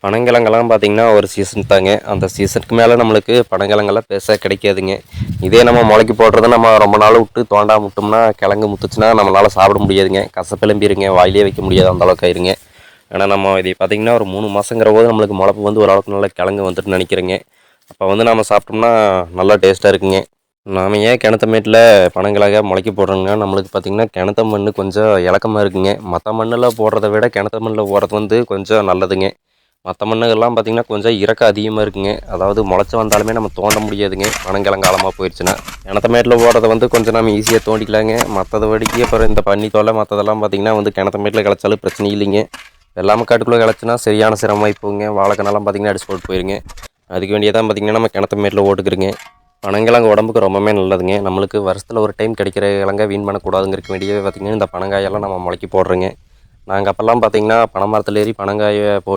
பனங்கிழங்கெல்லாம் பார்த்திங்கன்னா ஒரு சீசன் தாங்க. அந்த சீசனுக்கு மேலே நம்மளுக்கு பனங்கிழங்கெல்லாம் பெருசாக கிடைக்காதுங்க. இதே நம்ம முளைக்கி போடுறத நம்ம ரொம்ப நாள் விட்டு தோண்டாம விட்டோம்னா கிழங்கு முத்துச்சுன்னா நம்மளால் சாப்பிட முடியாதுங்க. கசப்பெலும்பிடுங்க, வாயிலே வைக்க முடியாது, அந்தளவுக்கு ஆயிருங்க. ஏன்னா நம்ம இதை பார்த்திங்கன்னா ஒரு 3 மாதங்கிற போது நம்மளுக்கு முளைப்பு வந்து ஓரளவுக்கு நல்லா கிழங்கு வந்துட்டு நினைக்கிறேங்க. அப்போ வந்து நம்ம சாப்பிட்டோம்னா நல்லா டேஸ்ட்டாக இருக்குங்க. நாம் ஏன் கிணத்துமேட்டில் பனங்கிழங்க முளைக்கி போடுறோங்கன்னா, நம்மளுக்கு பார்த்திங்கன்னா கிணத்து மண் கொஞ்சம் இலக்கமாக இருக்குங்க. மற்ற மண்ணில் போடுறத விட கிணத்து மண்ணில் போடுறது வந்து கொஞ்சம் நல்லதுங்க. மற்ற மண்ணுகள்லாம் பார்த்திங்கன்னா கொஞ்சம் இறக்கம் அதிகமாக இருக்குங்க. அதாவது முளைச்சி வந்தாலுமே நம்ம தோண்ட முடியாதுங்க, பனங்கிழங்கு ஆழமாக போயிடுச்சுன்னா. கிணத்துமேட்டில் போடுறத வந்து கொஞ்சம் நம்ம ஈஸியாக தோண்டிக்கலாங்க. மற்றது வடிக்கு அப்புறம் இந்த பன்னி தொல்லை மற்றதெல்லாம் பார்த்திங்கன்னா வந்து கிணத்துமேட்டில் கிளச்சாலும் பிரச்சனை இல்லைங்க. வெள்ளாமை காட்டுக்குள்ளே கிளச்சுன்னா சரியான சிரமமாகி போகுங்க. வாழைக்கனெல்லாம் பார்த்திங்கன்னா அடிச்சு போட்டு போயிருங்க. அதுக்கு வேண்டியதான் பார்த்திங்கன்னா நம்ம கிணத்துமேட்டில் ஓட்டுக்கிறோங்க. பனங்கிழங்கு உடம்புக்கு ரொம்பவே நல்லதுங்க. நம்மளுக்கு வருஷத்தில் ஒரு டைம் கிடைக்கிற கிழங்க வீண் பண்ணக்கூடாதுங்கிறக்கு வேண்டியவே பார்த்திங்கன்னா இந்த பனங்காயெல்லாம் நம்ம முளைக்கி போடுறோங்க. நாங்கள் அப்போல்லாம் பார்த்திங்கன்னா பனை மரத்தில் ஏறி பனங்காயை